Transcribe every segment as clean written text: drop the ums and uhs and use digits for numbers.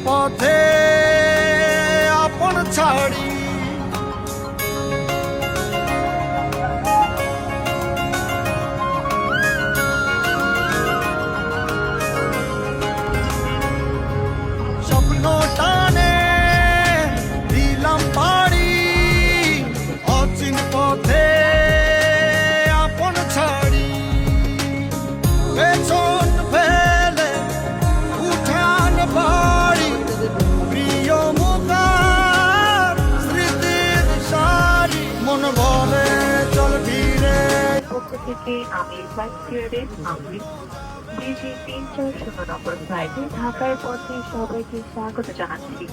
পথে আপন ছাড়ি স্বপ্ন টানে দিলাম পাড়ি অচিন পথে আপন ছাড়ি পেছন ফেলে উঠান বাড়ি প্রিয় মুখার স্মৃতির সারি মন বলে চল ফিরে পক্ষ থেকে আমি ফ্লাইট স্টুয়ার্ডেস আমি বিজি ৩৪০ নম্বর ফ্লাইটে ঢাকার পথে সবাইকে স্বাগত জানাচ্ছি।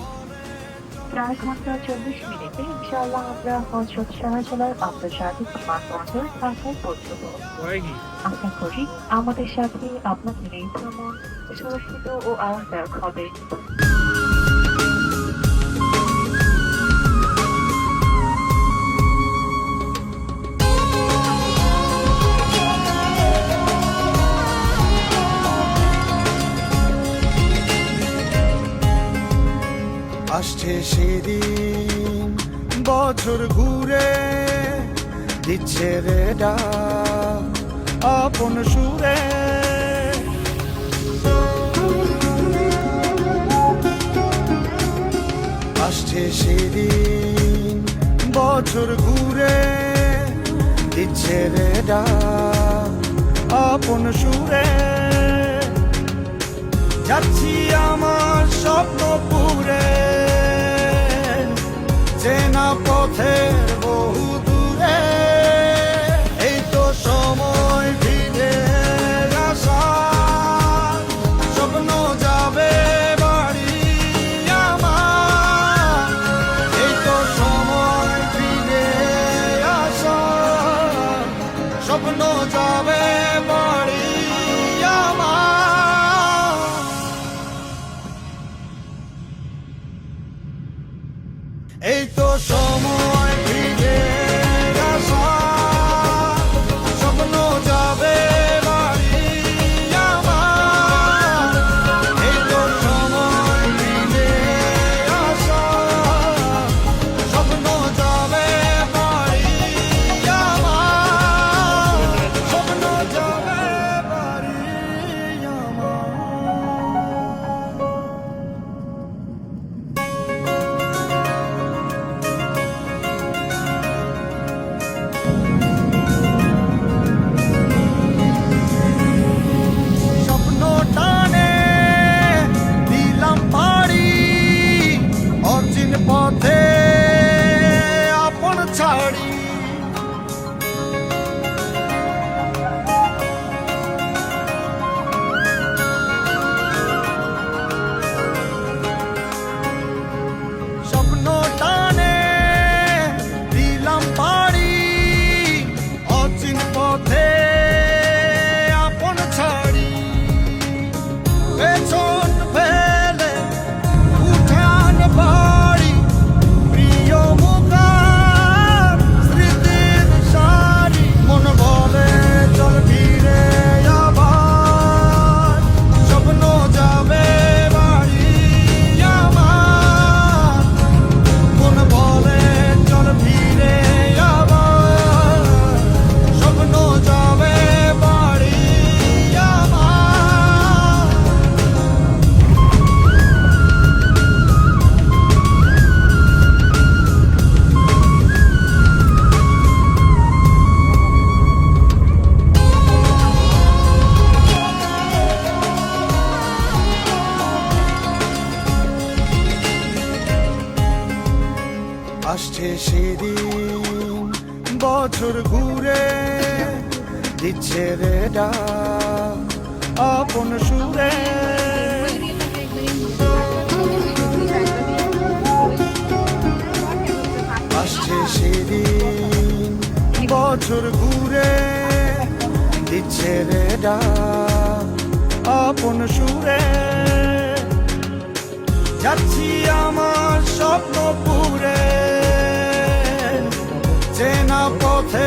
4 ঘন্টা 24 মিনিটে ইনশাআল্লাহ আমরা হযরত শাহজালাল আন্তর্জাতিক বিমানবন্দর ঢাকায় পৌঁছব। আশা করি আমাদের সাথে আপনাদের এই ভ্রমণ সুরক্ষিত ও আরামদায়ক হবে। আসছে সেদিন বছর ঘুরে দিচ্ছে রে ডাক আপন সুরে আসছে সেদিন বছর ঘুরে দিচ্ছে রে ডাক আপন সুরে যাচ্ছি আমার স্বপ্ন পুরে চেনা পথের বহু দূরে এই তো সময় ফিরে আসা স্বপ্ন যাবে বাড়ি আমার এই তো সময় ফিরে আসা স্বপ্ন যাবে বাড়ি আমার এই তো সময় ফিরে আসা স্বপ্ন যাবে বাড়ি আমার এই তো সময় ফিরে আসা স্বপ্ন যাবে বাড়ি আমার স্বপ্ন যাবে বাড়ি আমার স্বপ্ন টানে দিলাম পাড়ি অচিন পথে আপন ছাড়ি স্বপ্ন টানে দিলাম পাড়ি অচিন পথে আপন ছাড়ি পেছন ফেলে উঠান বাড়ি প্রিয় মুখার স্মৃতির সারি মন বলে চল ফিরে আবার স্বপ্ন যাবে বাড়ি আমার মন বলে চল ফিরে আবার স্বপ্ন যাবে বাড়ি আমার আসছে সেদিন বছর ঘুরে দিচ্ছে রে ডাক আপন সুরে আসছে সেদিন বছর ঘুরে দিচ্ছে রে ডাক আপন সুরে যাচ্ছি আমার স্বপ্ন পুরে চেনা পথে